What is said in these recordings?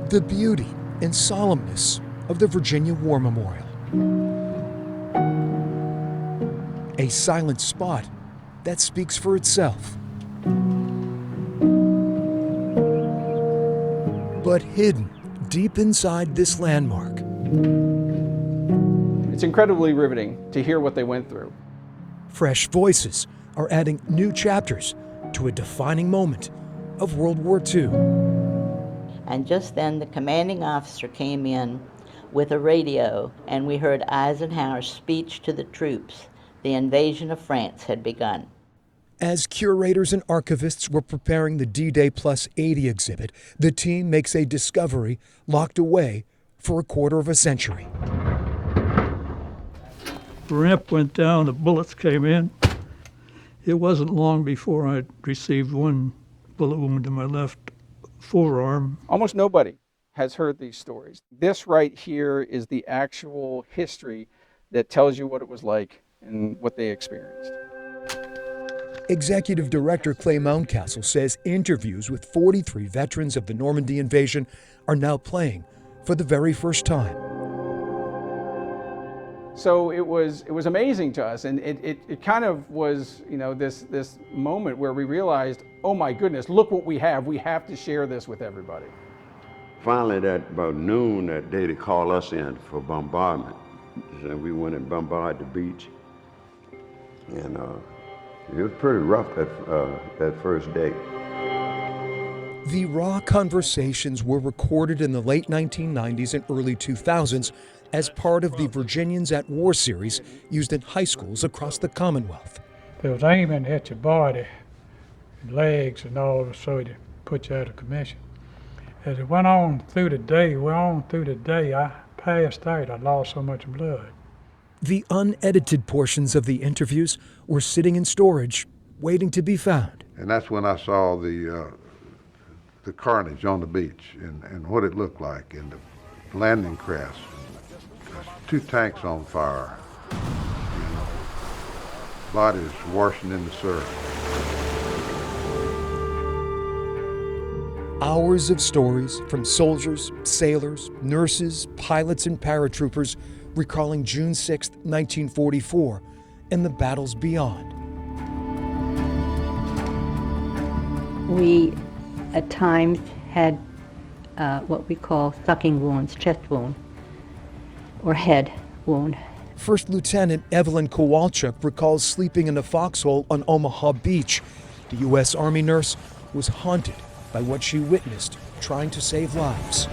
The beauty and solemnness of the Virginia War Memorial. A silent spot that speaks for itself. But hidden deep inside this landmark. It's incredibly riveting to hear what they went through. Fresh voices are adding new chapters to a defining moment of World War II. And just then the commanding officer came in with a radio, and we heard Eisenhower's speech to the troops. The invasion of France had begun. As curators and archivists were preparing the D-Day Plus 80 exhibit, the team makes a discovery locked away for a quarter of a century. The ramp went down, the bullets came in. It wasn't long before I received one bullet wound in my left forearm. Almost nobody has heard these stories. This right here is the actual history that tells you what it was like and what they experienced. Executive Director Clay Mountcastle says interviews with 43 veterans of the Normandy invasion are now playing for the very first time. So it was amazing to us, and it kind of was, this moment where we realized, oh my goodness, look what we have to share this with everybody. Finally, at about noon that day, they called us in for bombardment. And we went and bombarded the beach, and it was pretty rough that first day. The raw conversations were recorded in the late 1990s and early 2000s as part of the Virginians at War series used in high schools across the Commonwealth. They was aiming at your body, your legs, and all, so to put you out of commission. As it went on through the day, I passed out. I lost so much blood. The unedited portions of the interviews were sitting in storage, waiting to be found. And that's when I saw the carnage on the beach and what it looked like, and the landing crafts. 2 tanks on fire, bodies washing in the surf. Hours of stories from soldiers, sailors, nurses, pilots, and paratroopers recalling June 6, 1944, and the battles beyond. We, at times, had what we call sucking wounds, chest wound, or head wound. First Lieutenant Evelyn Kowalchuk recalls sleeping in a foxhole on Omaha Beach. The U.S. Army nurse was haunted by what she witnessed trying to save lives.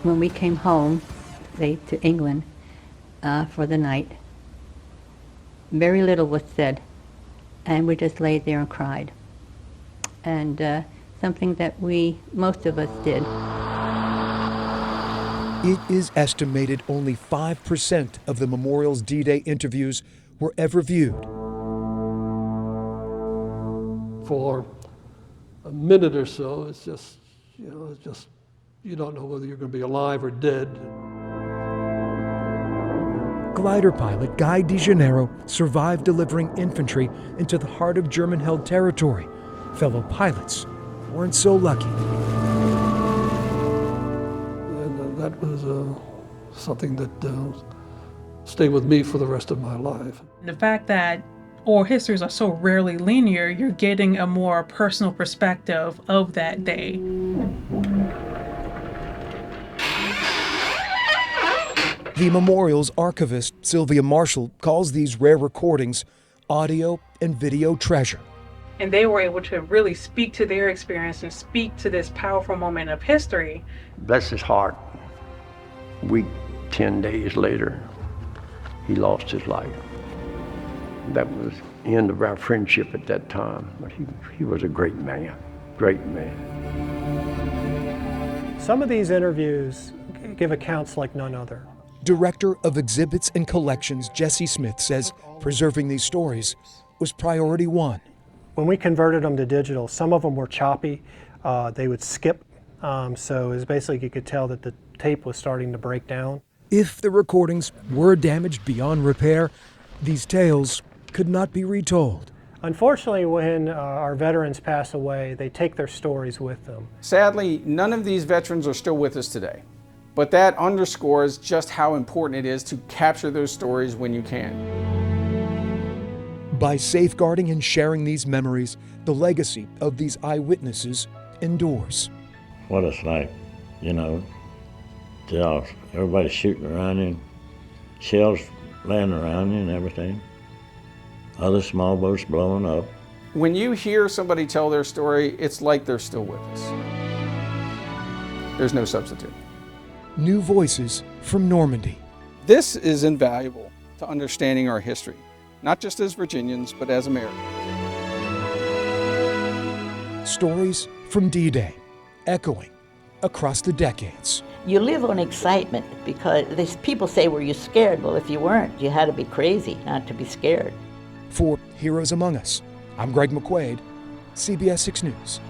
When we came home, to England for the night, very little was said, and we just laid there and cried. And something that most of us did. It is estimated only 5% of the memorial's D-Day interviews were ever viewed. For a minute or so, it's just, you don't know whether you're going to be alive or dead. Glider pilot Guy DeJaneiro survived delivering infantry into the heart of German-held territory. Fellow pilots weren't so lucky. And that was something that stayed with me for the rest of my life. The fact that oral histories are so rarely linear, you're getting a more personal perspective of that day. The memorial's archivist, Sylvia Marshall, calls these rare recordings audio and video treasure. And they were able to really speak to their experience and speak to this powerful moment of history. Bless his heart. 10 days later, he lost his life. That was the end of our friendship at that time, but he was a great man, great man. Some of these interviews give accounts like none other. Director of Exhibits and Collections Jesse Smith says preserving these stories was priority one. When we converted them to digital, some of them were choppy. They would skip, so it was basically you could tell that the tape was starting to break down. If the recordings were damaged beyond repair, these tales could not be retold. Unfortunately, when our veterans pass away, they take their stories with them. Sadly, none of these veterans are still with us today, but that underscores just how important it is to capture those stories when you can. By safeguarding and sharing these memories, the legacy of these eyewitnesses endures. What it's like, you know, everybody shooting around you, shells landing around you and everything. Other small boats blowing up. When you hear somebody tell their story, it's like they're still with us. There's no substitute. New voices from Normandy. This is invaluable to understanding our history, not just as Virginians, but as Americans. Stories from D-Day, echoing across the decades. You live on excitement because people say, were you scared? Well, if you weren't, you had to be crazy not to be scared. For Heroes Among Us, I'm Greg McQuaid, CBS 6 News.